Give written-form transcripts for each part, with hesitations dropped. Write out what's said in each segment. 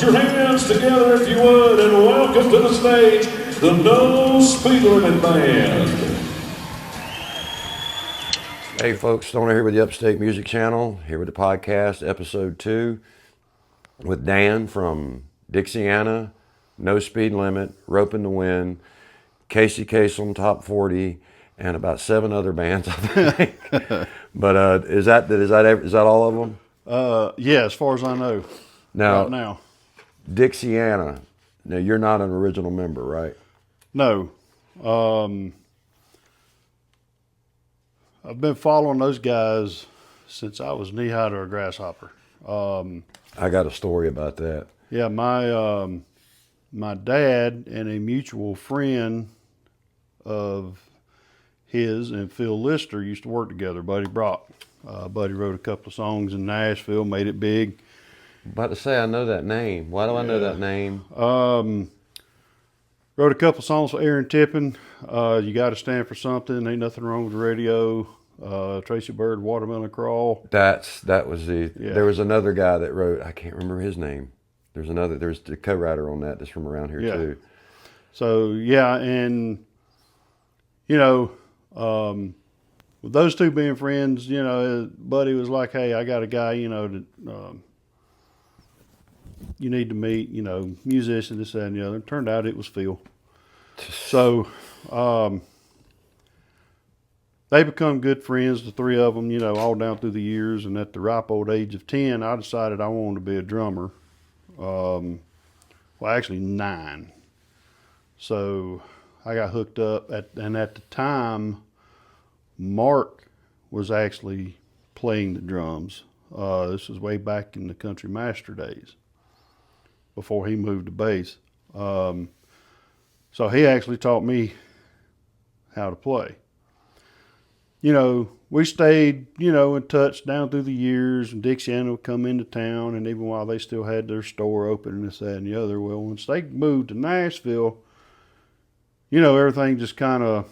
your hands together if you would, and welcome to the stage, the No Speed Limit Band. Hey folks, Stoner here with the Upstate Music Channel, here with the podcast, episode 2, with Dan from Dixiana, No Speed Limit, Rope in the Wind, Kasem Top 40, and about 7 other bands, I think. But is that all of them? Yeah, as far as I know. Right now. Dixiana. Now you're not an original member, right? No. I've been following those guys since I was knee-high to a grasshopper. I got a story about that. Yeah, my dad and a mutual friend of his and Phil Lister used to work together, Buddy Brock. Buddy wrote a couple of songs in Nashville, made it big. About to say, I know that name. Why do I know that name? Wrote a couple songs for Aaron Tippin. You Got to Stand for Something. Ain't Nothing Wrong with the Radio. Tracy Bird, Watermelon Crawl. That was the. Yeah. There was another guy that wrote. I can't remember his name. There's the co-writer on that that's from around here too. So yeah, and with those two being friends, Buddy was like, "Hey, I got a guy, that you need to meet, musician, this, that, and the other." It turned out it was Phil. So they become good friends, the three of them, all down through the years. And at the ripe old age of 10, I decided I wanted to be a drummer. Well, actually 9. So I got hooked up, and at the time, Mark was actually playing the drums. This was way back in the Country Master days, before he moved to bass. So he actually taught me how to play. We stayed, in touch down through the years, and Dixiana would come into town, and even while they still had their store open and this, that, and the other, well, once they moved to Nashville, everything just kind of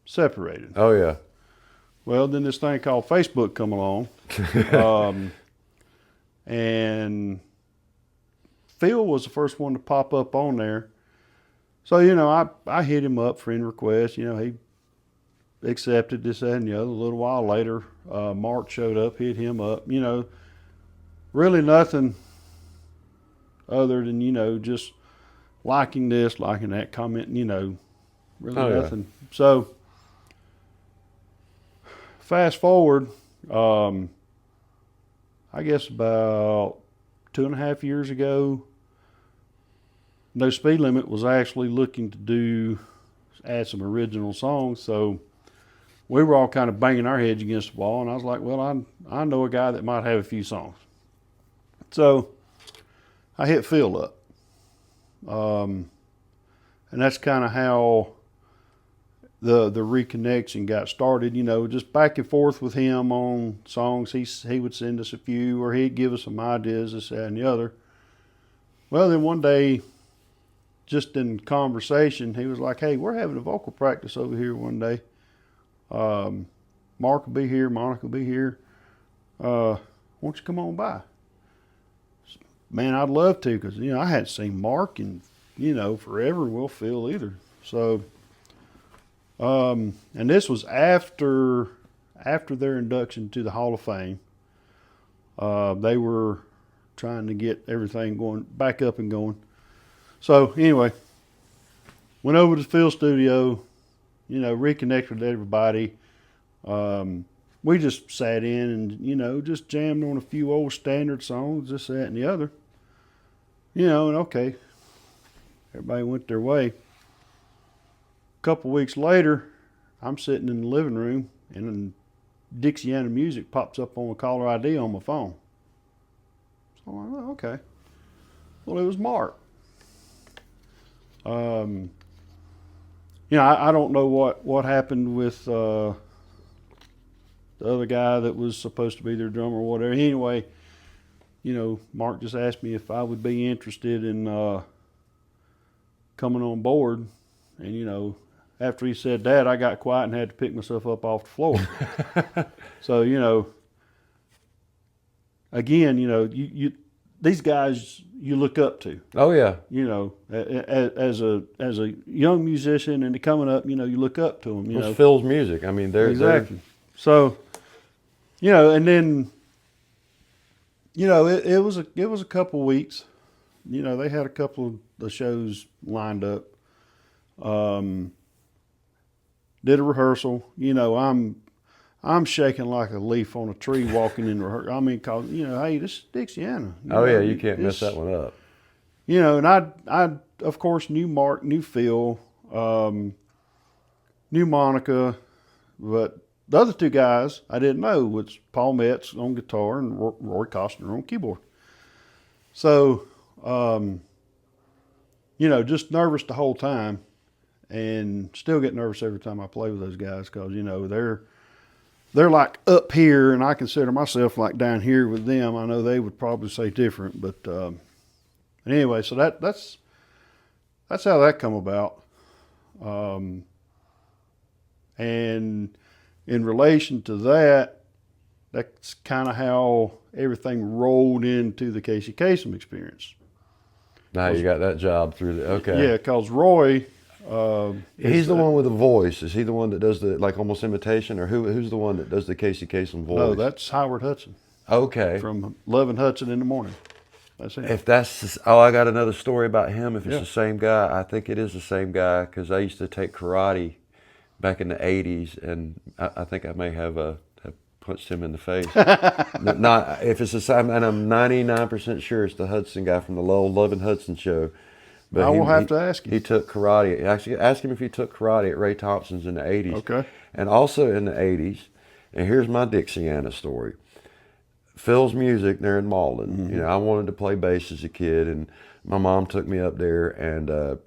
separated. Oh, yeah. Well, then this thing called Facebook come along, and Phil was the first one to pop up on there. So, I hit him up, friend request. He accepted this, that, and the other. A little while later, Mark showed up, hit him up. Really nothing other than, just liking this, liking that, commenting, really nothing. Yeah. So, fast forward, I guess about 2.5 years ago, No Speed Limit was actually looking to add some original songs. So we were all kind of banging our heads against the wall, and I was like, well, I know a guy that might have a few songs. So I hit Phil up. And that's kind of how the reconnection got started, just back and forth with him on songs. He would send us a few, or he'd give us some ideas, this, that, and the other. Well, then one day, just in conversation, he was like, "Hey, we're having a vocal practice over here one day. Mark will be here, Monica will be here. Why don't you come on by?" Man, I'd love to, because, I hadn't seen Mark in, forever. Well, Phil either. So, and this was after their induction to the Hall of Fame. They were trying to get everything going back up and going. So anyway, went over to Phil's studio, reconnected with everybody. We just sat in and, just jammed on a few old standard songs, this, that, and the other. And okay, everybody went their way. A couple weeks later, I'm sitting in the living room, and then Dixiana music pops up on a caller ID on my phone. So I'm like, oh, okay. Well, it was Mark. I don't know what happened with the other guy that was supposed to be their drummer or whatever. Anyway, Mark just asked me if I would be interested in coming on board. And, after he said that, I got quiet and had to pick myself up off the floor. So, again, these guys you look up to. Oh yeah. You know, as a young musician and coming up, you know, you look up to them. You know, It's Phil's music. I mean, they're exactly. So, you know, and then, you know, it was a couple weeks. You know, they had a couple of the shows lined up. Did a rehearsal. You know, I'm shaking like a leaf on a tree walking in rehearsal. I mean, cause you know, hey, this is Dixiana. You can't mess that one up. You know, and I of course knew Mark, knew Phil, knew Monica, but the other two guys I didn't know was Paul Metz on guitar and Roy Costner on keyboard. So, you know, just nervous the whole time, and still get nervous every time I play with those guys because you know they're like up here, and I consider myself like down here with them. I know they would probably say different, but anyway, so that's how that come about. And in relation to that, that's kind of how everything rolled into the Casey Kasem experience. Now you got that job through the okay. Yeah, because Roy. He's the one with the voice. Is he the one that does the like almost imitation, or who's the one that does the Casey Kasem voice? No, that's Howard Hudson. Okay. From Love and Hudson in the Morning. That's him. If that's I got another story about him. If it's the same guy, I think it is the same guy because I used to take karate back in the '80s, and I think I may have punched him in the face. Not if it's the same, and I'm 99% sure it's the Hudson guy from the Love and Hudson show. But I will have to ask him. He took karate. Actually, ask him if he took karate at Ray Thompson's in the '80s. Okay. And also in the '80s. And here's my Dixiana story. Phil's music there in Malden. Mm-hmm. You know, I wanted to play bass as a kid, and my mom took me up there, and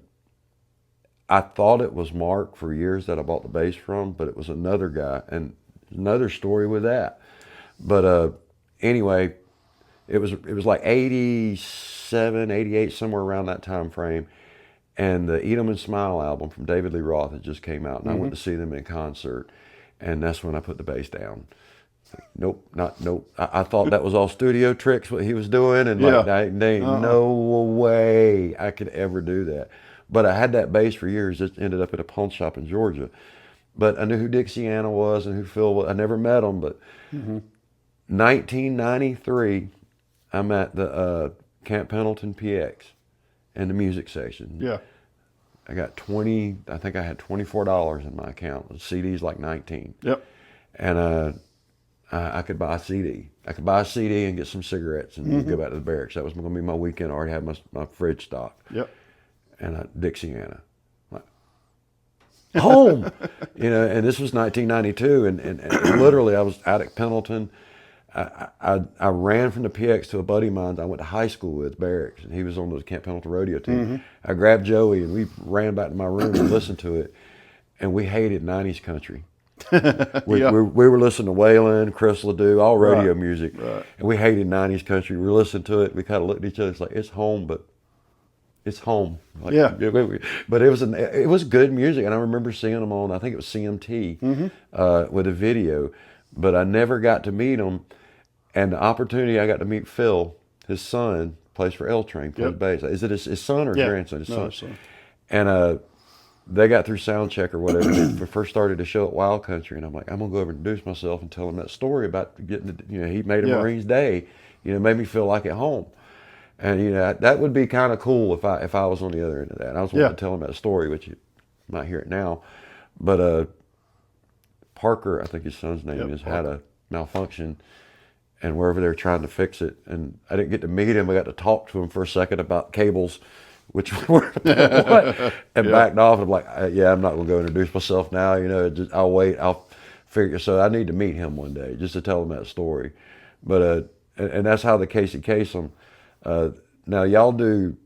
I thought it was Mark for years that I bought the bass from, but it was another guy, and another story with that. But anyway, it was like 87, 88, somewhere around that time frame, and the Eat 'Em and Smile album from David Lee Roth had just came out, and I went to see them in concert, and that's when I put the bass down. Nope. I thought that was all studio tricks, what he was doing, and like, there ain't no way I could ever do that. But I had that bass for years. It ended up at a pawn shop in Georgia. But I knew who Dixiana was and who Phil was. I never met him, but 1993, I'm at the Camp Pendleton PX in the music section. Yeah. I got I think I had $24 in my account. The CD's like 19. Yep. And I could buy a CD. I could buy a CD and get some cigarettes and go back to the barracks. That was going to be my weekend. I already had my fridge stocked. Yep. And Dixiana. Like, home! You know, and this was 1992. And literally I was out at Pendleton. I ran from the PX to a buddy of mine I went to high school with, barracks, and he was on the Camp Pendleton rodeo team. I grabbed Joey and we ran back to my room and listened to it, and we hated 90s country. We were listening to Waylon, Chris Ledoux, all rodeo music, and we hated 90s country. We listened to it, we kind of looked at each other, it's like, it's home, but it's home. Like, but it was good music, and I remember seeing them on, I think it was CMT, with a video, but I never got to meet them. And the opportunity I got to meet Phil, his son, plays for L Train, plays bass. Is it his son or his grandson? His son. And they got through sound check or whatever. They first started to show at Wild Country, and I'm like, I'm gonna go over and introduce myself and tell him that story about getting, he made a Marines Day. Made me feel like at home. And that would be kind of cool if I was on the other end of that. And I was wanting to tell him that story, which you might hear it now. But Parker, I think his son's name is, had a malfunction. And wherever they're trying to fix it, and I didn't get to meet him. I got to talk to him for a second about cables, which were what, and backed off. And I'm like, I'm not gonna go introduce myself now. I'll wait. I'll figure. So I need to meet him one day just to tell him that story. But and that's how the Casey Kasem. Now y'all do.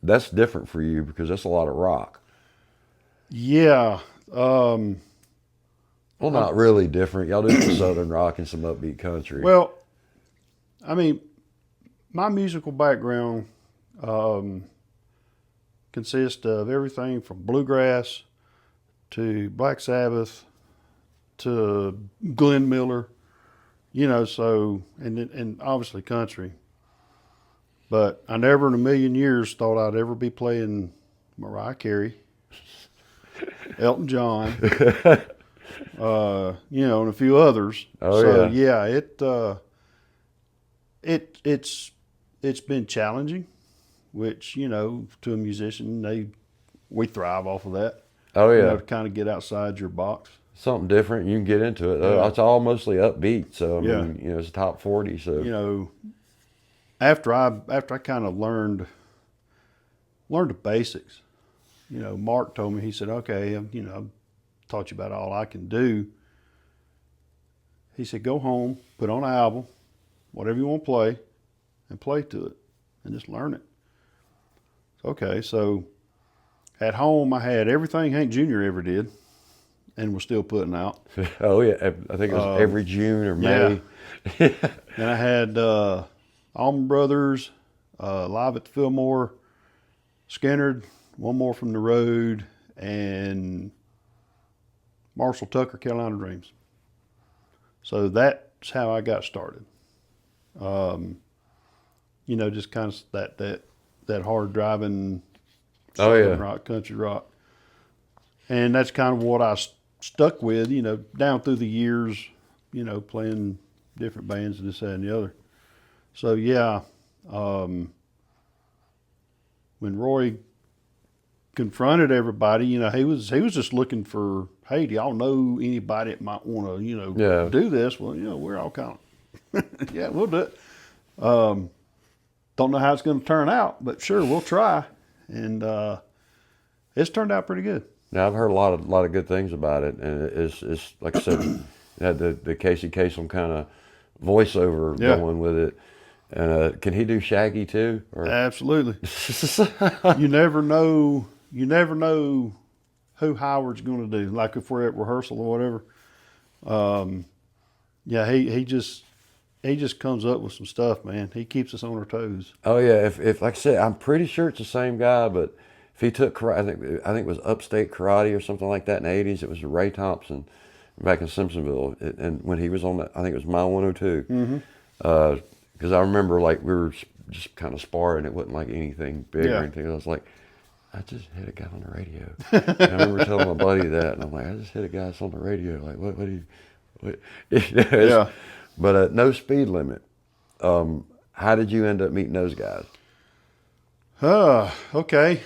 That's different for you because that's a lot of rock. Yeah. Well, not really different. Y'all do some southern rock and some upbeat country. Well, I mean, my musical background consists of everything from bluegrass to Black Sabbath to Glenn Miller, so and obviously country. But I never in a million years thought I'd ever be playing Mariah Carey, Elton John, you know, and a few others. Oh, so yeah. It's been challenging, which, you know, to a musician, we thrive off of that. Oh, You yeah. know, to kind of get outside your box. Something different. You can get into it. Yeah. It's all mostly upbeat. So, I Yeah. mean, you know, it's top 40. So, You know, after I kind of learned the basics, you know, Mark told me, he said, okay, you know, I've taught you about all I can do. He said, go home, put on an album, whatever you want to play, and play to it, and just learn it. Okay, so at home I had everything Hank Jr. ever did and was still putting out. oh, yeah. I think it was every June or May. Yeah. And I had Allman Brothers, Live at the Fillmore, Skinner, One More from the Road, and Marshall Tucker, Carolina Dreams. So that's how I got started. You know, just kind of that hard driving southern rock, country rock. And that's kind of what I stuck with, you know, down through the years, you know, playing different bands and this, that, and the other. So, yeah, when Roy confronted everybody, you know, he was just looking for, hey, do y'all know anybody that might want to, you know, do this? Well, you know, we're all kind of, yeah, we'll do it. Don't know how it's going to turn out, but sure, we'll try. And it's turned out pretty good. Now, I've heard a lot of good things about it, and it's like I said, it had the Casey Kasem kind of voiceover going with it. And can he do Shaggy too? Or? Absolutely. You never know who Howard's going to do. Like if we're at rehearsal or whatever. Yeah, he just comes up with some stuff, man. He keeps us on our toes. Oh yeah, if like I said, I'm pretty sure it's the same guy, but if he took karate, I think it was Upstate Karate or something like that in the '80s. It was Ray Thompson back in Simpsonville, and when he was on that, I think it was My 102. Because I remember like we were just kind of sparring. It wasn't like anything big or anything. I was like, I just hit a guy on the radio. And I remember telling my buddy that, and I'm like, I just hit a guy that's on the radio. Like, what do you? Yeah. But No Speed Limit. How did you end up meeting those guys? Okay.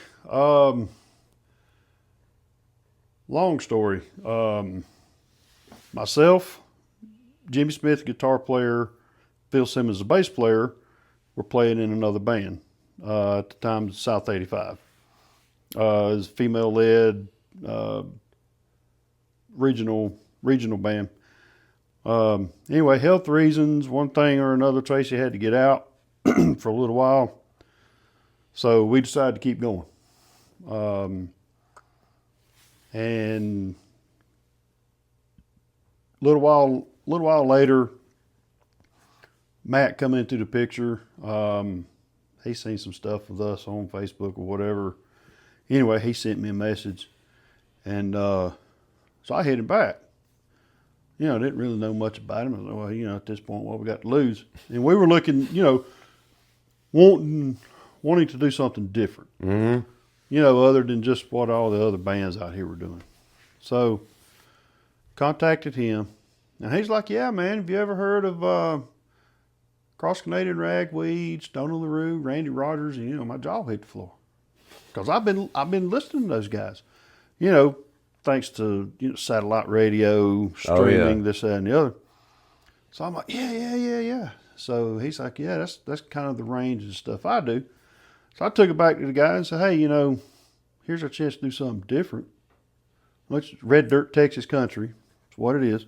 Long story. Myself, Jimmy Smith, guitar player, Phil Simmons, the bass player, were playing in another band. At the time, South 85. It was a female-led regional band. Anyway, health reasons, one thing or another, Tracy had to get out for a little while. So we decided to keep going. And a little while later, Matt come into the picture. He seen some stuff with us on Facebook or whatever. Anyway, he sent me a message. And so I hit him back. You know, I didn't really know much about him. I was like, well, you know, at this point, what we got to lose? And we were looking, you know, wanting to do something different. Mm-hmm. You know, other than just what all the other bands out here were doing. So, contacted him. And he's like, yeah, man, have you ever heard of Cross Canadian Ragweed, Stone on the Roo, Randy Rogers? And, you know, my jaw hit the floor. Because I've been listening to those guys. You know, thanks to, you know, satellite radio, streaming, this, that, and the other. So I'm like, yeah. So he's like, yeah, that's kind of the range of stuff I do. So I took it back to the guy and said, hey, you know, here's our chance to do something different. Red Dirt Texas country. It's what it is.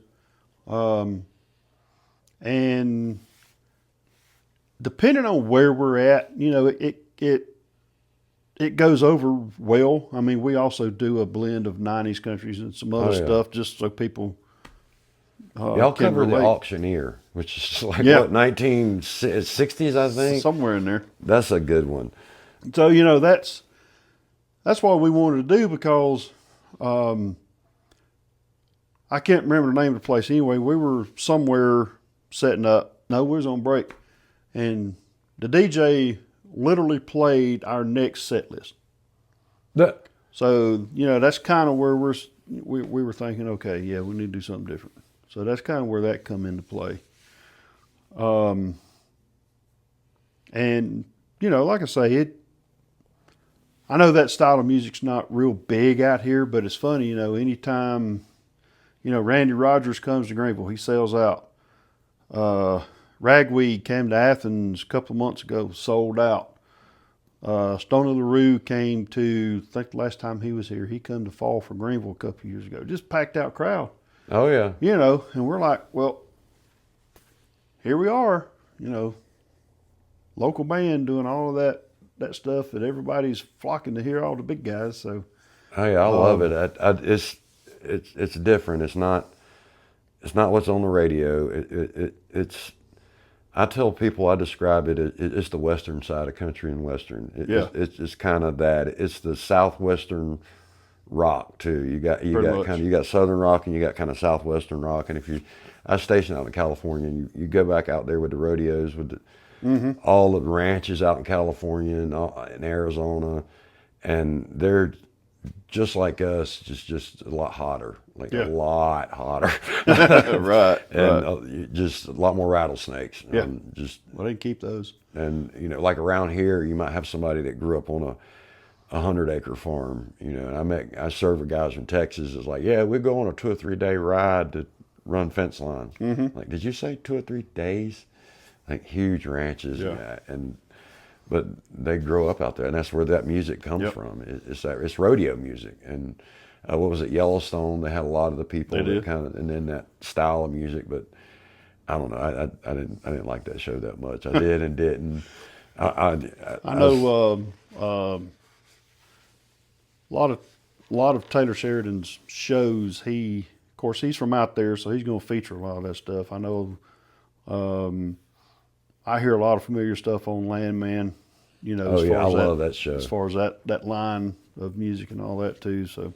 And depending on where we're at, you know, it goes over well. I mean, we also do a blend of 90s countries and some other stuff just so people y'all cover the Auctioneer, which is like, what, 1960s, I think? Somewhere in there. That's a good one. So, you know, that's what we wanted to do because I can't remember the name of the place. Anyway, we were somewhere setting up. No, we was on break. And the DJ literally played our next set list. That, So, that's kind of where we were thinking, okay, yeah, we need to do something different. So that's kind of where that come into play. And, like I say, I know that style of music's not real big out here, but it's funny, anytime, Randy Rogers comes to Greenville, he sells out. Ragweed came to Athens a couple of months ago, sold out. Stone of the Rue came to, I think the last time he was here, he come to Fall for Greenville a couple of years ago. Just packed out crowd. oh yeah. And we're like, well, here we are, local band doing all of that stuff that everybody's flocking to hear all the big guys. So, Oh yeah, I love it. It's different. It's not what's on the radio. It's I tell people, I describe it's the western side of country and western. It's kind of that. It's the southwestern rock too. You got southern rock and you got kind of southwestern rock. And I was stationed out in California, and you go back out there with the rodeos with all the ranches out in California and in Arizona, and they're just like us, just a lot hotter, a lot hotter. right. And just a lot more rattlesnakes. Yeah. Well, they can keep those. And, like around here, you might have somebody that grew up on a 100-acre farm, and I serve with guys from Texas. It's like, yeah, we go on a 2 or 3 day ride to run fence lines. Like, did you say 2 or 3 days? Like huge ranches. Yeah. But they grow up out there, and that's where that music comes from. It's rodeo music, and what was it, Yellowstone? They had a lot of the people that kind of, and then that style of music. But I don't know, I didn't like that show that much. I did and didn't. I know a lot of Taylor Sheridan's shows. Of course, he's from out there, so he's going to feature a lot of that stuff. I know. I hear a lot of familiar stuff on Landman, I love that show. As far as that line of music and all that too. So,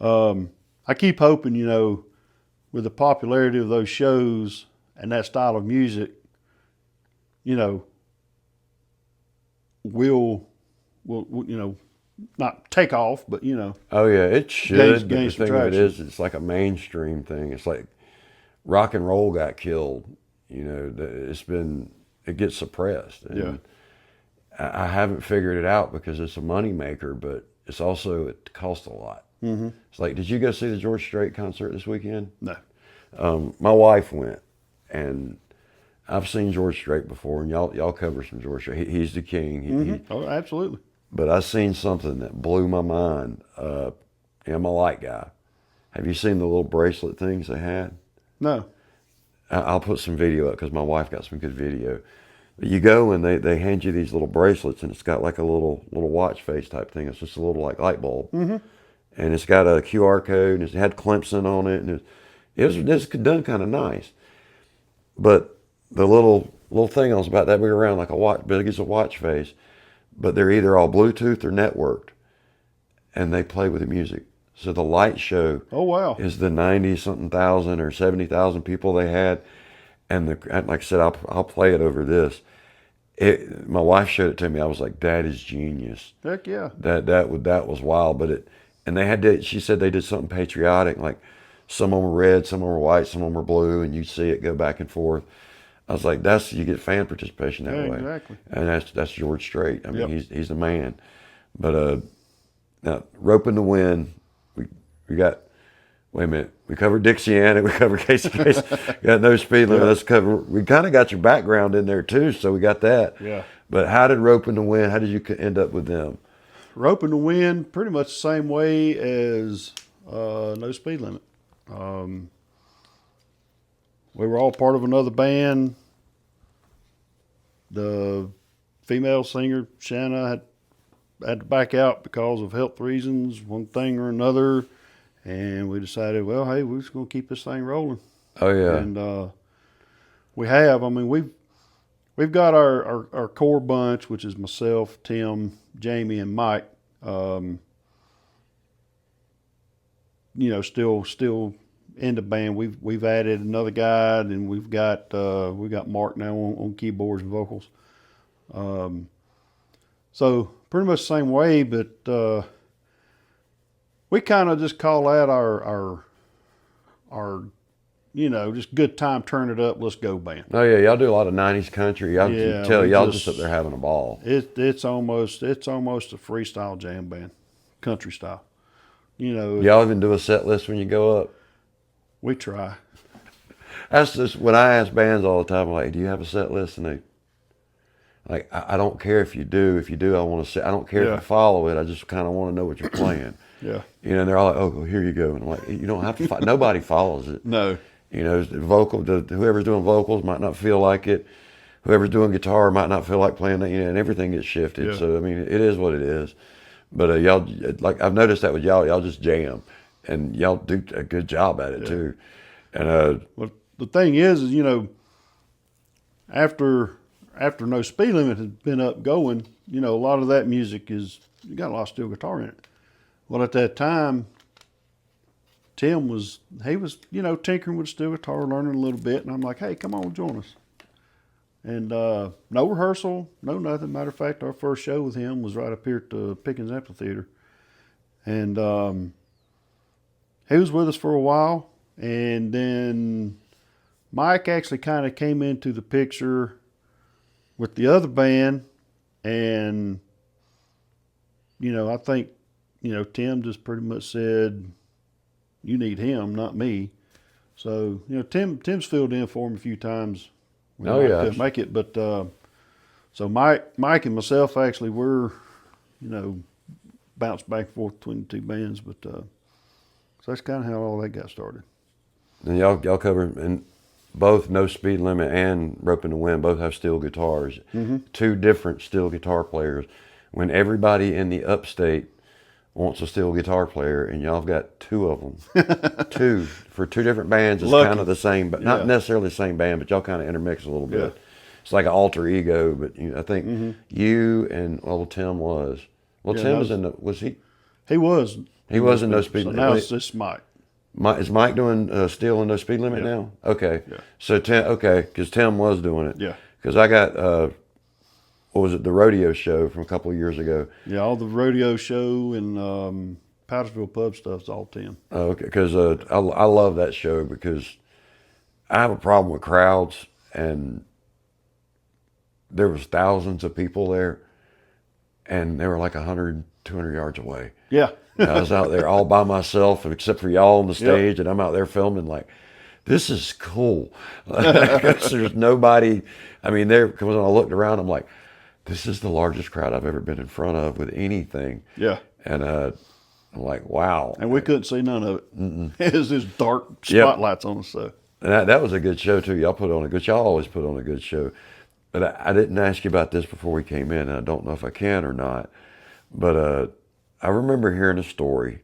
I keep hoping, with the popularity of those shows and that style of music, will not take off, but oh yeah, it should. Gain the some thing of it traction. is, it's like a mainstream thing. It's like rock and roll got killed. It gets suppressed. And I haven't figured it out because it's a money maker, but it's also, it costs a lot. It's like, did you go see the George Strait concert this weekend? No. My wife went, and I've seen George Strait before, and y'all cover some George Strait. He's the king. Oh, absolutely. But I seen something that blew my mind. I'm a light guy. Have you seen the little bracelet things they had? No. I'll put some video up because my wife got some good video. But you go and they hand you these little bracelets, and it's got like a little watch face type thing. It's just a little like light bulb, and it's got a QR code, and it had Clemson on it, and it was done kind of nice. But the little thing was about that big around, like a watch, big as a watch face. But they're either all Bluetooth or networked, and they play with the music. So the light show is the 90-something thousand or 70,000 people they had. And like I said, I'll play it over this. My wife showed it to me. I was like, that is genius. Heck yeah. That was wild. But she said they did something patriotic, like some of them were red, some of them were white, some of them were blue, and you see it go back and forth. I was like, you get fan participation that way. Exactly. And that's George Strait. I mean, he's the man. But now, Rope in the Wind, we got, wait a minute, we covered Dixiana, we covered Kasem, got No Speed Limit, let's cover, we kind of got your background in there too, so we got that. Yeah. But how did Rope in the Wind, how did you end up with them? Rope in the Wind, pretty much the same way as No Speed Limit. We were all part of another band. The female singer, Shanna, had to back out because of health reasons, one thing or another. And we decided, well, hey, we're just going to keep this thing rolling. Oh, yeah. And we have. I mean, we've got our core bunch, which is myself, Tim, Jamie, and Mike. Still in the band. We've added another guy, and we got Mark now on keyboards and vocals. So pretty much the same way, but we kind of just call that our just good time, turn it up, let's go band. Oh yeah, y'all do a lot of '90s country. Y'all Yeah, tell we y'all just- just up there having a ball. It's almost a freestyle jam band, country style. Y'all even do a set list when you go up. We try. That's just when I ask bands all the time, like, do you have a set list? And they, like, I don't care if you do. If you do, I want to say, I don't care Yeah. if you follow it. I just kind of want to know what you're playing. Yeah. And they're all like, oh, here you go. And I'm like, you don't have to, nobody follows it. No. Whoever's doing vocals might not feel like it. Whoever's doing guitar might not feel like playing that, and everything gets shifted. Yeah. So, I mean, it is what it is. But y'all, like, I've noticed that with y'all just jam. And y'all do a good job at it, too. And, Well, the thing is, after No Speed Limit has been up going, a lot of that music you got a lot of steel guitar in it. Well, at that time, Tim was tinkering with steel guitar, learning a little bit, and I'm like, hey, come on, join us. And no rehearsal, no nothing. Matter of fact, our first show with him was right up here at the Pickens Amphitheater. And he was with us for a while, and then Mike actually kind of came into the picture with the other band, and I think Tim just pretty much said, "You need him, not me." So Tim's filled in for him a few times when Mike couldn't make it, but so Mike and myself actually were bounced back and forth between the two bands, but so that's kind of how all that got started. and y'all cover, and both No Speed Limit and Rope in the Wind both have steel guitars. Mm-hmm. Two different steel guitar players. When everybody in the Upstate wants a steel guitar player, and y'all have got two of them. Two. For two different bands, it's Lucky. kind of the same, but not necessarily the same band, but y'all kind of intermix a little bit. Yeah. It's like an alter ego, but I think you and, Tim was. Well, Yeah, Tim was in the, was he? He was. He was in No Speed So Limit. now it's just Mike. Is Mike doing Steel and No Speed Limit now? Okay. Yeah. So because Tim was doing it. Yeah. Because I got, what was it, the rodeo show from a couple of years ago. Yeah, all the rodeo show and Powdersville pub stuff's all Tim. Oh, okay. Because I love that show because I have a problem with crowds, and there was thousands of people there, and they were like 100, 200 yards away. Yeah. And I was out there all by myself, except for y'all on the stage, and I'm out there filming like, this is cool. Because there's nobody. I mean, because when I looked around, I'm like, this is the largest crowd I've ever been in front of with anything. Yeah. And I'm like, wow. And we couldn't see none of it. It was just dark spotlights on us. So. And that was a good show, too. Y'all always put on a good show. But I didn't ask you about this before we came in, and I don't know if I can or not. But I remember hearing a story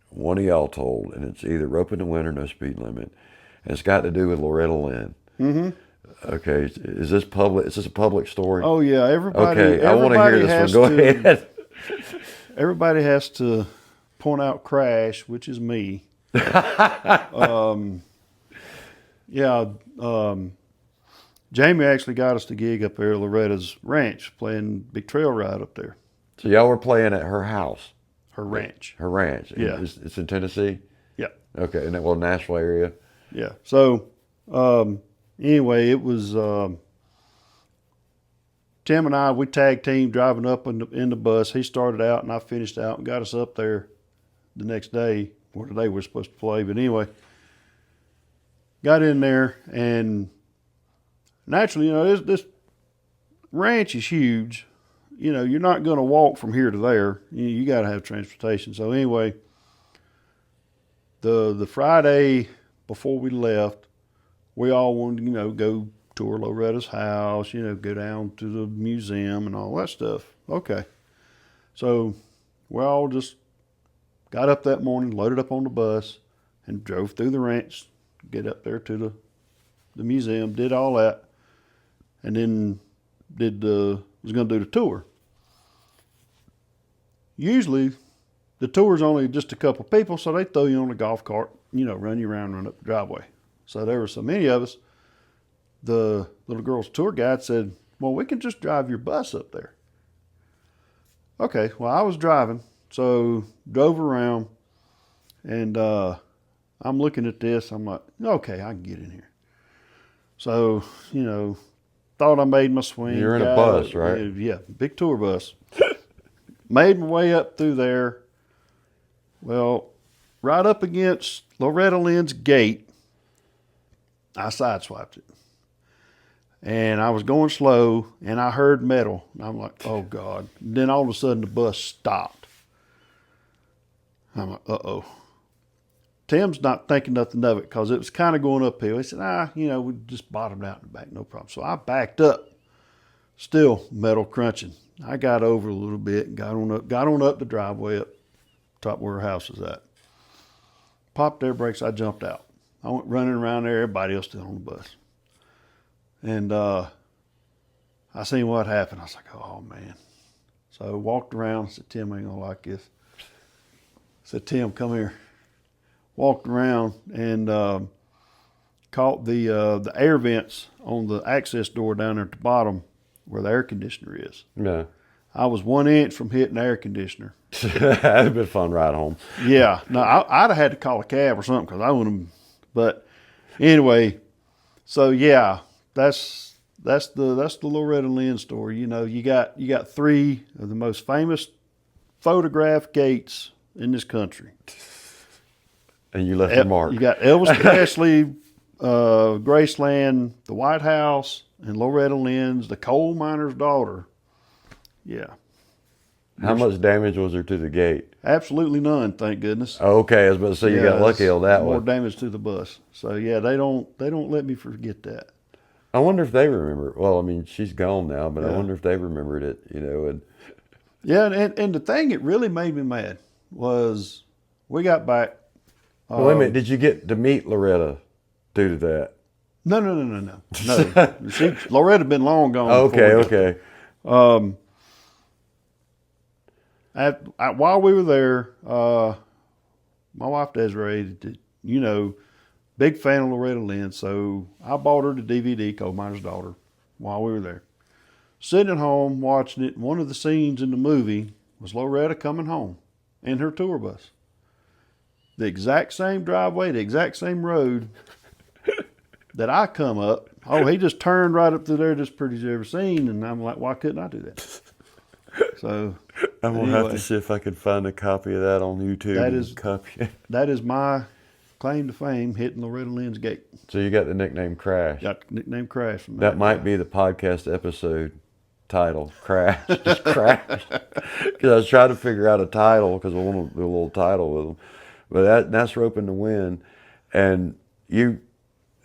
one of y'all told, and it's either Rope in the Wind or No Speed Limit. And it's got to do with Loretta Lynn. Mm-hmm. Okay, is this public? Is this a public story? Oh yeah, everybody. Okay, I want to hear this one. Go ahead. Everybody has to point out Crash, which is me. Jamie actually got us the gig up there at Loretta's ranch, playing Big Trail Ride up there. So y'all were playing at her house, Her ranch. her ranch. Yeah. It's in Tennessee. Yeah. Okay, in that Nashville area. Yeah. So anyway, it was Tim and I. We tag team driving up in the bus. He started out, and I finished out and got us up there the next day, or the day we were supposed to play. But anyway, got in there, and naturally, this ranch is huge. You're not going to walk from here to there. You got to have transportation. So anyway, the Friday before we left, we all wanted to, go tour Loretta's house, go down to the museum and all that stuff. Okay. So we all just got up that morning, loaded up on the bus, and drove through the ranch, get up there to the museum, did all that, and then was going to do the tour. Usually, the tour's only just a couple people, so they throw you on a golf cart, run you around, run up the driveway. So there were so many of us. The little girl's tour guide said, well, we can just drive your bus up there. Okay, well, I was driving, so drove around, and I'm looking at this. I'm like, okay, I can get in here. So, thought I made my swing. You're in a bus, right? Yeah, big tour bus. Made my way up through there. Well, right up against Loretta Lynn's gate, I sideswiped it. And I was going slow, and I heard metal. And I'm like, oh, God. And then all of a sudden, the bus stopped. I'm like, uh-oh. Tim's not thinking nothing of it because it was kind of going uphill. He said, we just bottomed out in the back, no problem. So I backed up, still metal crunching. I got over a little bit and got on up the driveway up top where her house was at. Popped their brakes, I jumped out. I went running around there, everybody else still on the bus. And I seen what happened. I was like, oh, man. So I walked around. I said, Tim ain't going to like this. I said, Tim, come here. Walked around and caught the air vents on the access door down there at the bottom where the air conditioner is. Yeah. I was 1 inch from hitting the air conditioner. That'd been a fun ride home. Yeah. No, I'd have had to call a cab or something because I wouldn't have. But anyway, so yeah. That's the Loretta Lynn story. You got three of the most famous photographed gates in this country. And you left your mark. You got Elvis Presley, Graceland, the White House, and Loretta Lynn's the coal miner's daughter. Yeah. How much damage was there to the gate? Absolutely none, thank goodness. Okay, I was about to say you got lucky on that more one. More damage to the bus. So yeah, they don't let me forget that. I wonder if they remember. Well, I mean, she's gone now, but Yeah. I wonder if they remembered it. And yeah, and the thing that really made me mad was we got back. wait a minute, did you get to meet Loretta due to that? No. Loretta had been long gone. Okay. While we were there, my wife Desiree, big fan of Loretta Lynn, so I bought her the DVD, Coal Miner's Daughter, while we were there. Sitting at home watching it, one of the scenes in the movie was Loretta coming home in her tour bus. The exact same driveway, the exact same road that I come up. Oh, he just turned right up through there, just pretty as you ever seen. And I'm like, why couldn't I do that? So I'm going to have to see if I can find a copy of that on YouTube. That is my claim to fame, hitting Loretta Lynn's gate. So you got the nickname Crash. Got the nickname Crash from that. That might be the podcast episode title, Crash. Just Crash. Because I was trying to figure out a title because I want to do a little title with them. But that's Roping the Wind. And you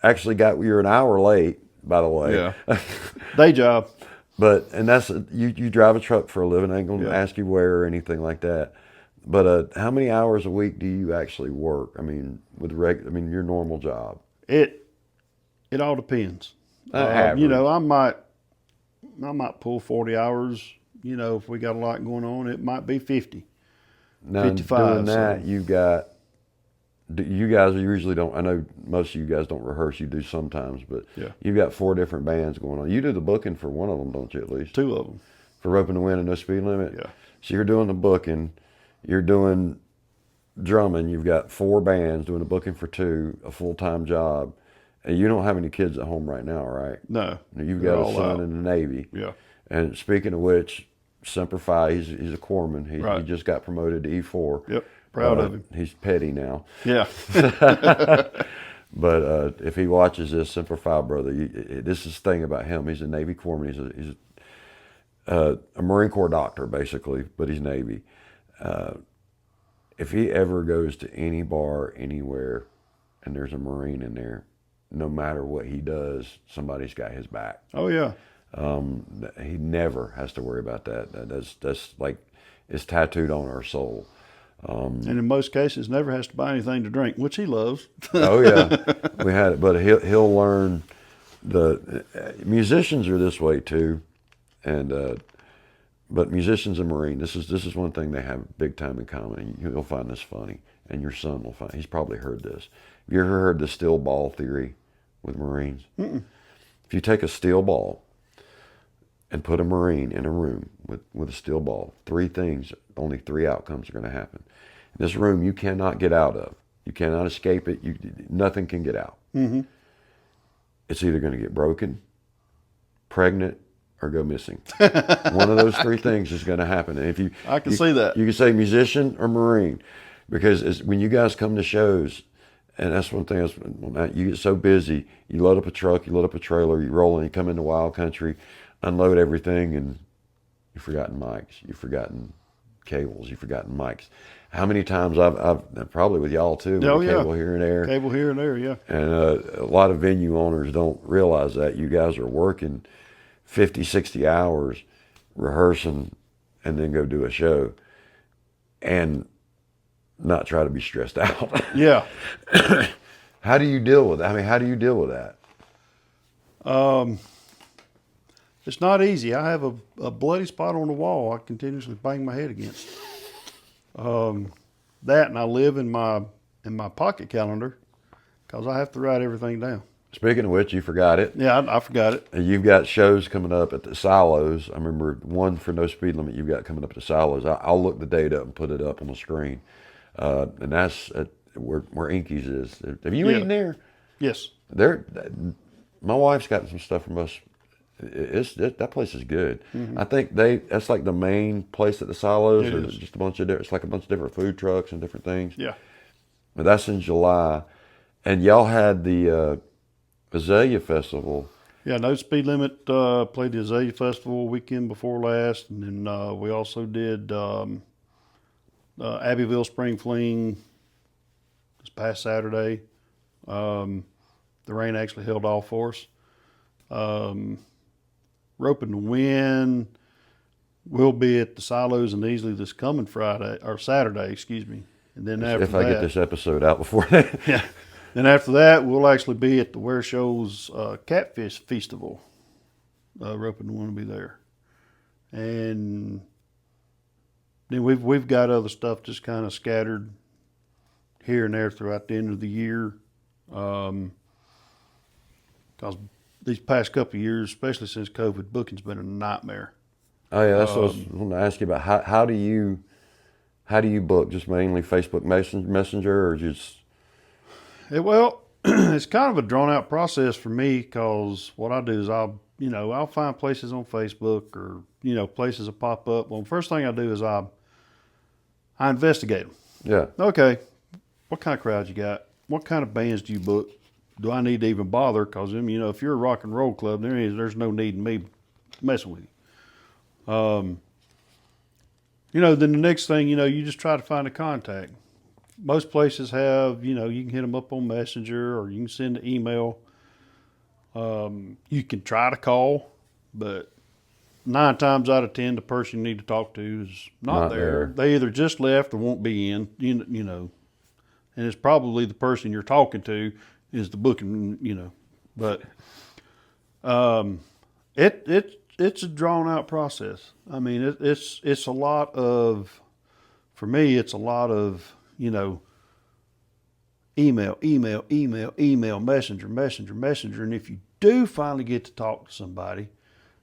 actually you're an hour late, by the way. Yeah. Day job. And that's, you drive a truck for a living. I ain't going to ask you where or anything like that. But how many hours a week do you actually work? I mean, your normal job. It all depends. I might pull 40 hours. If we got a lot going on, it might be 50. Now, 55. Doing that, you guys usually don't. I know most of you guys don't rehearse. You do sometimes, but you've got 4 different bands going on. You do the booking for one of them, don't you? At least 2 of them. For Roping the Wind and No Speed Limit. Yeah. So you're doing the booking. You're doing drumming. You've got 4 bands doing the booking for 2, a full-time job, and you don't have any kids at home right now, right? No. You've got a son in the Navy. Yeah. And speaking of which, Semper Fi, he's a corpsman. He just got promoted to E4. Yep. Proud of him. He's petty now. Yeah. But if he watches this, Semper Fi, brother, this is the thing about him. He's a Navy corpsman. He's a Marine Corps doctor, basically, but he's Navy. If he ever goes to any bar anywhere and there's a Marine in there, no matter what he does, somebody's got his back. Oh, yeah. He never has to worry about that. That's like, it's tattooed on our soul. And in most cases, never has to buy anything to drink, which he loves. Oh yeah, we had it, but he'll learn. The musicians are this way too, and but musicians and Marine, this is one thing they have big time in common. You'll find this funny, and your son will find. He's probably heard this. Have you ever heard the steel ball theory with Marines? Mm-mm. If you take a steel ball and put a Marine in a room with a steel ball. 3 things, only 3 outcomes are going to happen. This room you cannot get out of. You cannot escape it. Nothing can get out. Mm-hmm. It's either going to get broken, pregnant, or go missing. One of those 3 things is going to happen. And if I can see that. You can say musician or Marine, because when you guys come to shows, and that's one thing. You get so busy, you load up a truck, you load up a trailer, you roll in, you come into wild country, unload everything, and you've forgotten mics, you've forgotten cables, you've forgotten mics. How many times I've probably with y'all too, Oh, with yeah. cable here and there. Cable here and there, yeah. And a lot of venue owners don't realize that. You guys are working 50, 60 hours rehearsing and then go do a show and not try to be stressed out. Yeah. How do you deal with that? I mean, how do you deal with that? It's not easy. I have a bloody spot on the wall I continuously bang my head against. That, and I live in my pocket calendar because I have to write everything down. Speaking of which, you forgot it. Yeah, I forgot it. You've got shows coming up at the Silos. I remember one for No Speed Limit you've got coming up at the Silos. I'll look the date up and put it up on the screen. And that's where Inky's is. Have you eaten there? Yes. My wife's gotten some stuff from us. That place is good. Mm-hmm. I think that's like the main place at the Silos. It There's is. just a bunch of it's like a bunch of different food trucks and different things. Yeah. But that's in July, and y'all had the Azalea Festival. Yeah, No Speed Limit played the Azalea Festival weekend before last, and then we also did Abbeville Spring Fling this past Saturday. The rain actually held off for us. Rope in the Wind will be at the Silos and Easley this coming Saturday, excuse me. And then after If I get this episode out before that. yeah. Then after that, we'll actually be at the Ware Show's Catfish Festival. Rope in the Wind will be there. And then we've got other stuff just kind of scattered here and there throughout the end of the year. Because these past couple of years, especially since COVID, booking's been a nightmare. Oh yeah, that's what I was going to ask you about. How do you book? Just mainly Facebook Messenger, or just? It's kind of a drawn out process for me, because what I do is I'll find places on Facebook, or places that pop up. Well, the first thing I do is I investigate them. Yeah. Okay, what kind of crowds you got? What kind of bands do you book? Do I need to even bother? Because if you're a rock and roll club, there's no need in me messing with you. Then the next thing, you just try to find a contact. Most places have, you can hit them up on Messenger, or you can send an email. You can try to call, but 9 times out of 10, the person you need to talk to is not there. They either just left or won't be in, and it's probably the person you're talking to is the booking, but it's a drawn out process. I mean, it's a lot of, for me, it's a lot of, email, messenger. And if you do finally get to talk to somebody,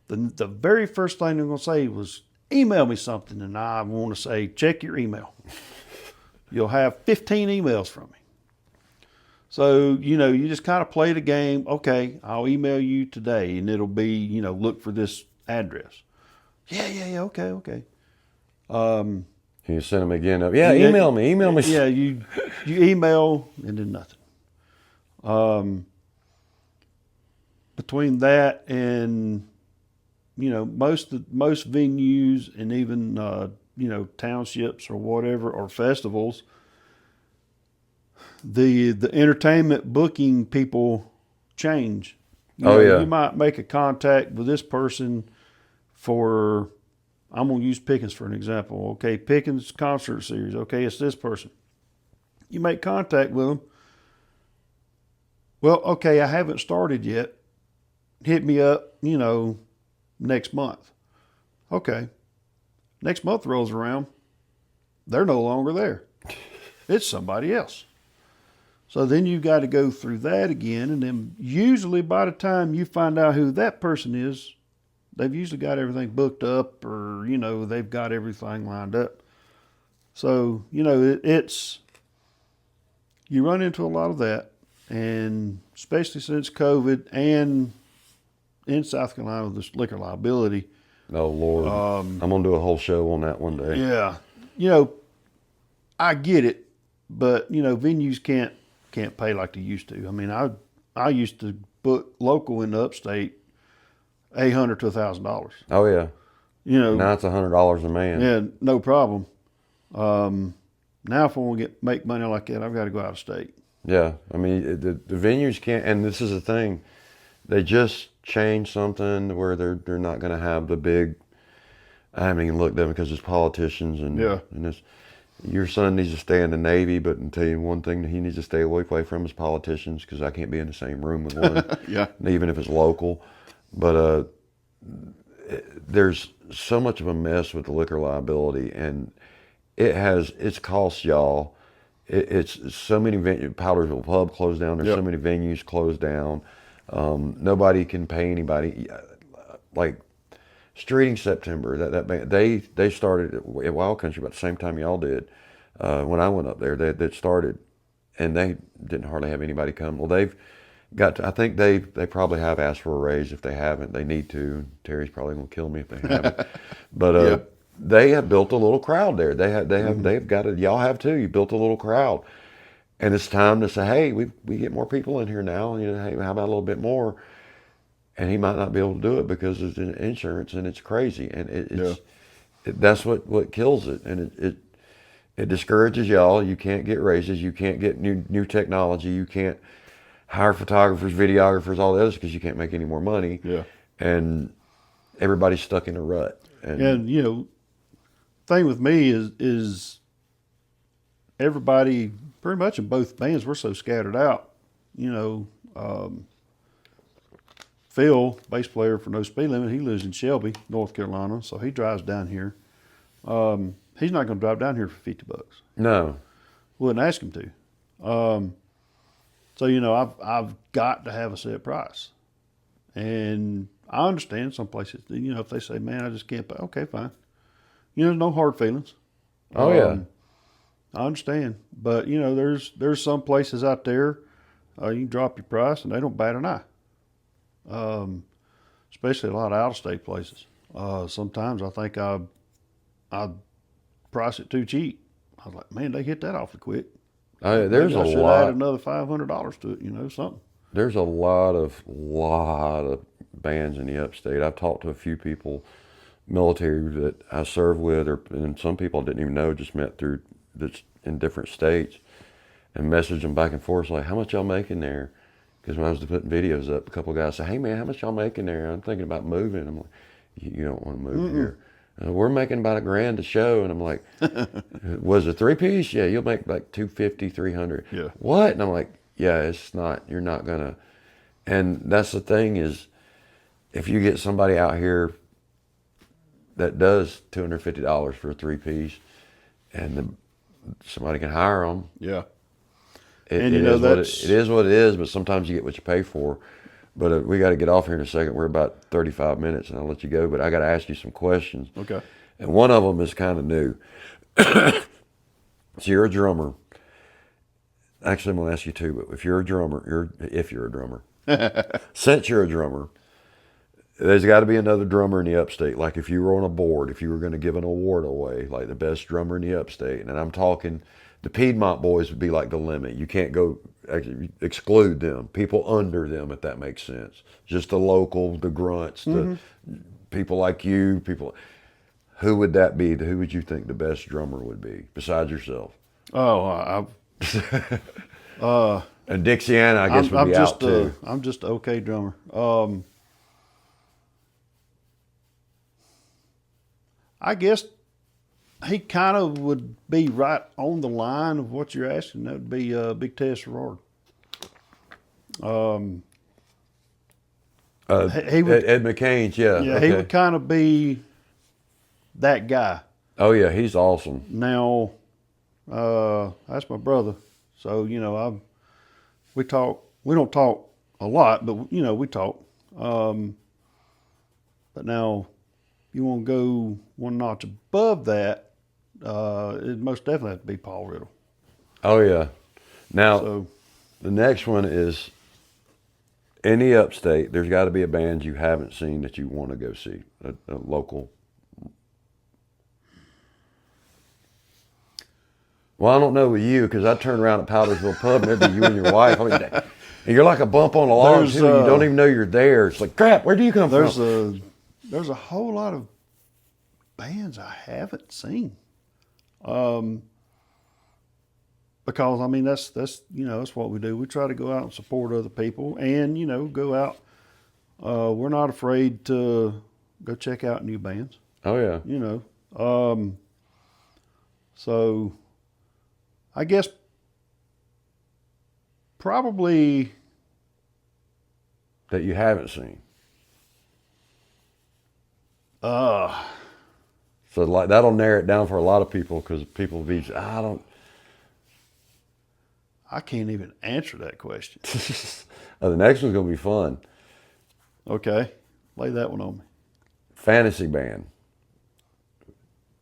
the very first thing they're going to say was, email me something. And I want to say, check your email. You'll have 15 emails from me. So, you just kind of play the game. Okay, I'll email you today, and it'll be, look for this address. Yeah, okay. You send them again. Yeah, email me. Yeah, you email and then nothing. Between that and, most venues and even, townships or whatever, or festivals, the entertainment booking people change. You might make a contact with this person for, I'm going to use Pickens for an example. Okay, Pickens concert series. Okay, it's this person. You make contact with them. Well, okay, I haven't started yet. Hit me up, next month. Okay. Next month rolls around. They're no longer there. It's somebody else. So then you've got to go through that again. And then usually by the time you find out who that person is, they've usually got everything booked up, or they've got everything lined up. So it's you run into a lot of that, and especially since COVID and in South Carolina with this liquor liability. Oh Lord, I'm gonna do a whole show on that one day. Yeah, I get it, but venues can't pay like they used to. I mean, I used to book local in the Upstate, $800 to $1,000. Oh yeah, now it's $100 a man. Yeah, no problem. Now if I want to make money like that, I've got to go out of state. Yeah, I mean the venues can't, and this is the thing, they just changed something where they're not going to have the big. I haven't even looked at them because it's politicians and it's, your son needs to stay in the Navy, but I'll tell you one thing that he needs to stay away from is politicians, because I can't be in the same room with one, even if it's local. But there's so much of a mess with the liquor liability, and it's cost y'all. It's so many venues. Powdersville Pub closed down. There's so many venues closed down. Nobody can pay anybody. Like Streeting September, that band, they started at Wild Country about the same time y'all did. When I went up there, they started, and they didn't hardly have anybody come. Well, they've got to, I think they probably have asked for a raise. If they haven't, they need to. Terry's probably gonna kill me if they haven't. But they have built a little crowd there. They've got it. Y'all have too. You built a little crowd, and it's time to say, hey, we get more people in here now. Hey, how about a little bit more? And he might not be able to do it because it's insurance, and it's crazy, and that's what kills it, and it discourages y'all. You can't get raises, you can't get new technology, you can't hire photographers, videographers, all the others, because you can't make any more money. And everybody's stuck in a rut. And thing with me is everybody pretty much in both bands, we're so scattered out. Phil, bass player for No Speed Limit, he lives in Shelby, North Carolina, so he drives down here. He's not going to drive down here for $50. No, wouldn't ask him to. So I've got to have a set price, and I understand some places. If they say, "Man, I just can't pay," okay, fine. There's no hard feelings. Oh yeah, I understand, but there's some places out there you can drop your price and they don't bat an eye. Especially a lot of out-of-state places. Sometimes I think I price it too cheap. I was like, man, they hit that awfully quick. There's Maybe I should lot. add another $500 to it. Something. There's a lot of bands in the Upstate. I've talked to a few people, military that I served with, and some people I didn't even know, just met through that's in different states, and messaged them back and forth like, how much y'all making there? Because when I was putting videos up, a couple of guys said, hey man, how much y'all making there? I'm thinking about moving. I'm like, you don't want to move here. We're making about $1,000 a show. And I'm like, was it 3-piece? Yeah, you'll make like $250, $300. Yeah. What? And I'm like, yeah, it's not, you're not gonna. And that's the thing is, if you get somebody out here that does $250 for a 3-piece, and somebody can hire them. Yeah. It is what it is, but sometimes you get what you pay for. But we got to get off here in a second. We're about 35 minutes, and I'll let you go. But I got to ask you some questions. Okay. And one of them is kind of new. So you're a drummer. Actually, I'm going to ask you two. But if you're a drummer, since you're a drummer, there's got to be another drummer in the Upstate. Like if you were on a board, if you were going to give an award away, like the best drummer in the Upstate, and I'm talking, the Piedmont boys would be like the limit. You can't go exclude them. People under them, if that makes sense. Just the local, the grunts, the people like you, people. Who would that be? Who would you think the best drummer would be besides yourself? Oh, And Dixiana, I guess, would be out too. I'm just an okay drummer. I guess he kind of would be right on the line of what you're asking. That would be Big Tess Gerard. He would, Ed McCain's, yeah. Yeah, okay. he would kind of be that guy. Oh yeah, he's awesome. Now, that's my brother. So we talk. We don't talk a lot, but we talk. But now, you want to go one notch above that, it most definitely have to be Paul Riddle. Oh yeah. Now So, the next one is in the Upstate. There's got to be a band you haven't seen that you want to go see, a local. Well, I don't know with you because I turned around at Powdersville Pub and it'd be you and your wife. I mean, and you're like a bump on a log too. You don't even know you're there. It's like, crap, where do you come from? There's a whole lot of bands I haven't seen. Because I mean that's that's what we do. We try to go out and support other people, and go out. We're not afraid to go check out new bands. Oh yeah. So I guess probably That you haven't seen. So like that'll narrow it down for a lot of people because people be I can't even answer that question. Oh, the next one's gonna be fun. Okay, lay that one on me. Fantasy band.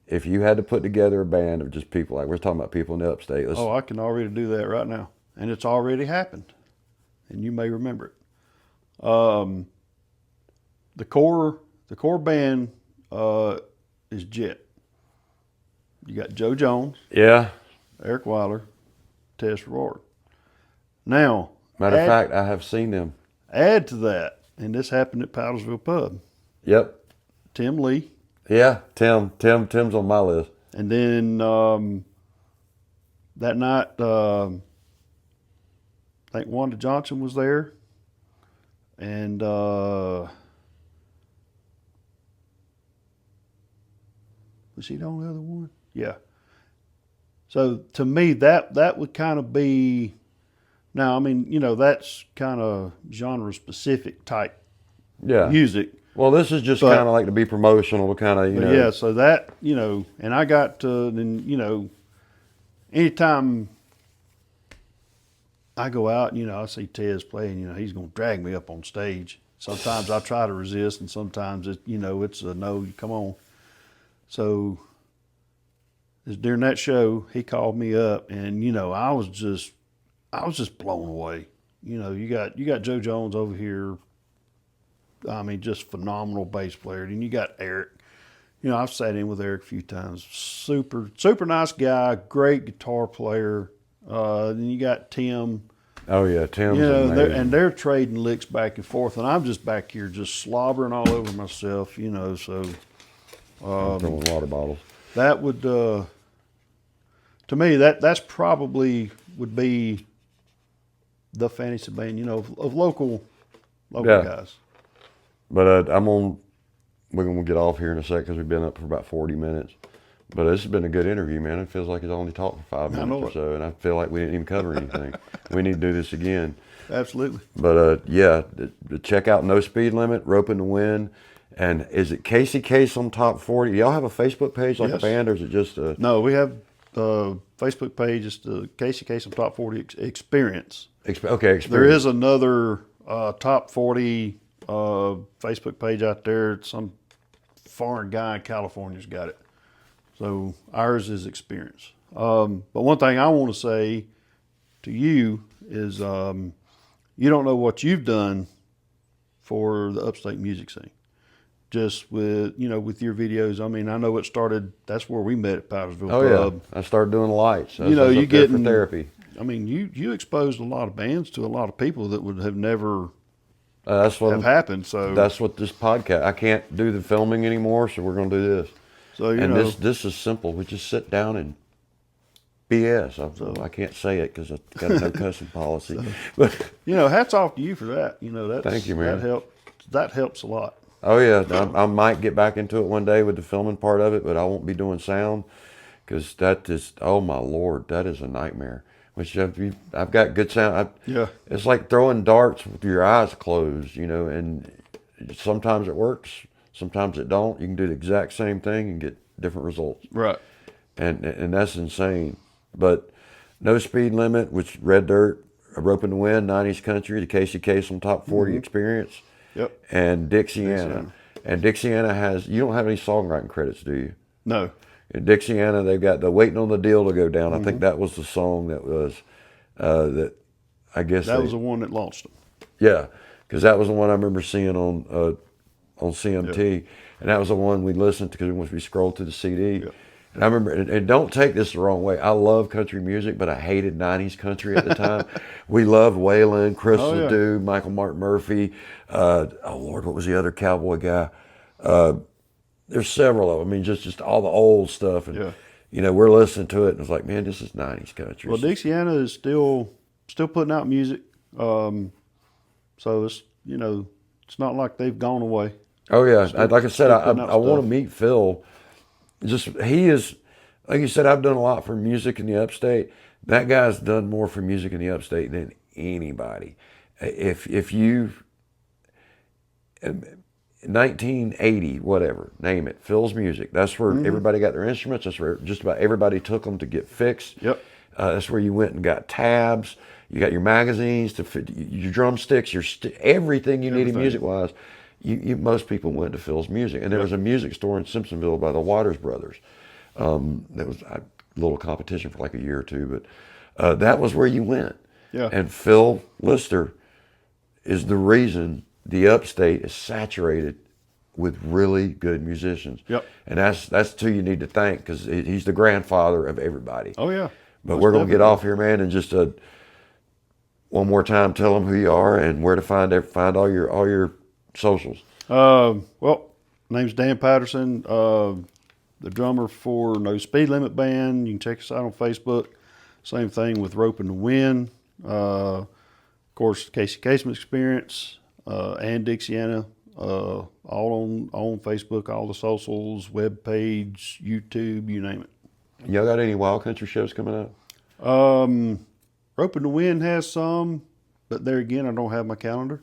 If you had to put together a band of just people, like we're talking about people in the Upstate. I can already do that right now, and it's already happened, and you may remember it. The core band is Jet. You got Joe Jones, Yeah. Eric Weiler, Tess Rourke. Now, Matter of fact, I have seen them. add to that, and this happened at Powdersville Pub. Yep. Tim Lee, Yeah. Tim's on my list. and then that night, I think Wanda Johnson was there, and was he the only other one? Yeah. So to me, that would kind of be. Now, I mean, that's kind of genre specific type Yeah. music. Well, this is just But- kind of like to be promotional, to kind of Yeah, so that, and I got to, then, anytime I go out, I see Tez playing, he's going to drag me up on stage. Sometimes I try to resist, and sometimes, it's a no, come on. So during that show, he called me up, and, I was just blown away. You got Joe Jones over here. I mean, just phenomenal bass player. And you got Eric. I've sat in with Eric a few times. Super, super nice guy. Great guitar player. Then you got Tim. Oh yeah, Tim's amazing. They're trading licks back and forth, and I'm just back here just slobbering all over myself. So I'm throwing water bottles. that would, to me, that's probably would be the fantasy band. Of local guys. But we're gonna get off here in a sec because we've been up for about 40 minutes. But this has been a good interview, man. It feels like it's only talked for 5 minutes or so, and I feel like we didn't even cover anything. We need to do this again. Absolutely. But check out No Speed Limit, Roping the Wind, and is it Casey Kasem Top 40? Y'all have a Facebook page like a band, or is it just a? No, we have a Facebook page. It's the Casey Kasem Top 40 Experience. Experience. There is another Top 40 Facebook page out there. Some foreign guy in California's got it. So ours is Experience. But one thing I want to say to you is you don't know what you've done for the Upstate music scene. Just with your videos. I mean, I know it started. That's where we met at Powdersville Pub. Yeah, I started doing lights. You get for therapy. I mean, you exposed a lot of bands to a lot of people that would have never That's what have happened. So that's what this podcast. I can't do the filming anymore, so we're gonna do this. So this is simple. We just sit down and BS. I can't say it because I've got a no cussing policy. But hats off to you for that. That's, thank you, man. That helps a lot. Oh yeah, I might get back into it one day with the filming part of it, but I won't be doing sound because that is, oh my Lord, that is a nightmare. Which I've got good sound. It's like throwing darts with your eyes closed, and sometimes it works, sometimes it don't. You can do the exact same thing and get different results. Right. And that's insane. But No Speed Limit, which Red Dirt, A Rope in the Wind, 90s Country, the Casey Kasem Top 40 Experience. Yep. And Dixiana. And Dixiana has, you don't have any songwriting credits, do you? No. In Dixiana, they've got the Waiting on the Deal to Go Down. I think that was the song that was, that I guess That was the one that launched them. Yeah, because that was the one I remember seeing on CMT, and that was the one we listened to because once we scrolled through the CD. Yep. And I remember, and don't take this the wrong way, I love country music, but I hated 90s country at the time. We loved Waylon, Chris Ledoux, Michael Mark Murphy. Oh, Lord, what was the other cowboy guy? There's several of them. I mean, just all the old stuff. And, you know, we're listening to it, and it's like, man, this is 90s country. Well, Dixiana is still putting out music. So it's, you know, it's not like they've gone away. Oh yeah, like I said, I want to meet Phil. He is, like you said, I've done a lot for music in the Upstate. That guy's done more for music in the Upstate than anybody. If you 1980, whatever, name it, Phil's Music. That's where everybody got their instruments. That's where just about everybody took them to get fixed. Yep. That's where you went and got tabs. You got your magazines to fit your drumsticks, everything you needed music-wise. Most people went to Phil's Music, and there was a music store in Simpsonville by the Waters Brothers. That was a little competition for like a year or two, but that was where you went. Yeah. And Phil Lister is the reason the Upstate is saturated with really good musicians. Yep. And that's who you need to thank, because he's the grandfather of everybody. Oh yeah. But we're going to get off here, man, and just one more time, tell them who you are and where to find all your socials. Well, name's Dan Patterson, the drummer for No Speed Limit Band. You can check us out on Facebook. Same thing with Rope in the Wind. Of course, Kasem Experience and Dixiana, all on Facebook, all the socials, web page, YouTube, you name it. Y'all got any wild country shows coming up? Rope in the Wind has some, but there again, I don't have my calendar.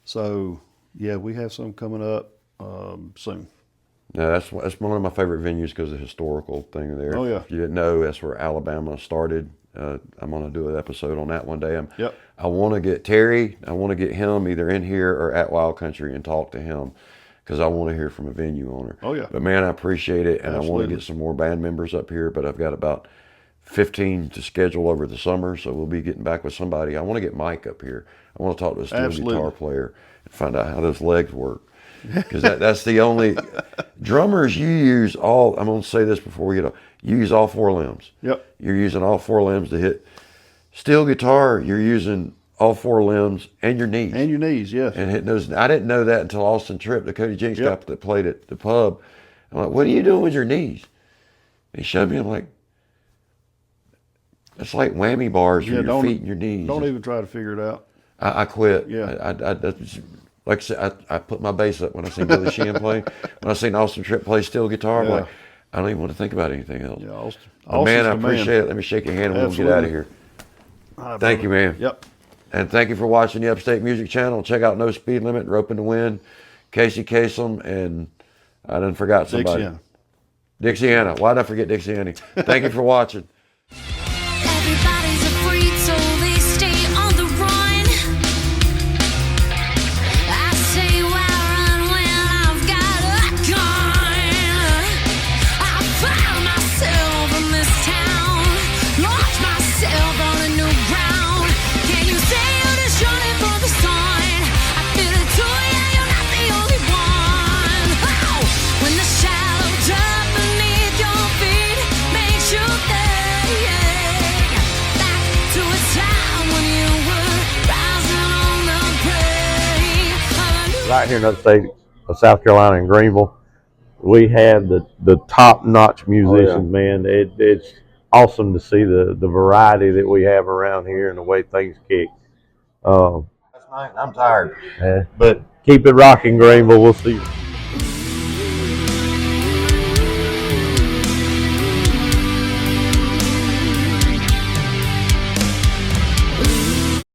So, yeah, we have some coming up soon. Yeah, that's one of my favorite venues because of the historical thing there. Oh, yeah. If you didn't know, that's where Alabama started. I'm going to do an episode on that one day. I want to get Terry, I want to get him either in here or at Wild Country and talk to him, because I want to hear from a venue owner. Oh, yeah. But, man, I appreciate it, and Absolutely. I want to get some more band members up here, but I've got about 15 to schedule over the summer, so we'll be getting back with somebody. I want to get Mike up here. I want to talk to a steel guitar player and find out how those legs work, because that's the only drummers you use all. I'm going to say this before we get off. You use all four limbs. Yep. You're using all four limbs to hit. Steel guitar, you're using all four limbs and your knees. And your knees, yes. And hitting those. I didn't know that until Austin Tripp, the Cody Jinks guy that played at the pub. I'm like, what are you doing with your knees? And he showed me. I'm like, it's like whammy bars for your feet and your knees. Don't even try to figure it out. I quit. Yeah. Like I said, I put my bass up when I seen Billy Sheehan play. When I seen Austin Tripp play steel guitar, I'm like, I don't even want to think about anything else. Yeah, Austin. But man, I appreciate it. Let me shake your hand and we'll get out of here. Right, thank you, man. Yep. And thank you for watching the Upstate Music Channel. Check out No Speed Limit, Rope in the Wind, Kasem, and I done forgot somebody. Dixiana. Why did I forget Dixiana? Thank you for watching. Everybody's afraid, so they stay on the run. I say why run when I've got a gun. I found myself in this town, lost myself on a new ground. Can you say you're just running for the sun? I feel it too, yeah, you're not the only one. Oh, when the shallow dirt beneath your feet makes you think. Right here in Upstate of South Carolina in Greenville, we have the top-notch musicians, man. It's awesome to see the variety that we have around here and the way things kick. I'm tired. But keep it rocking, Greenville. We'll see you.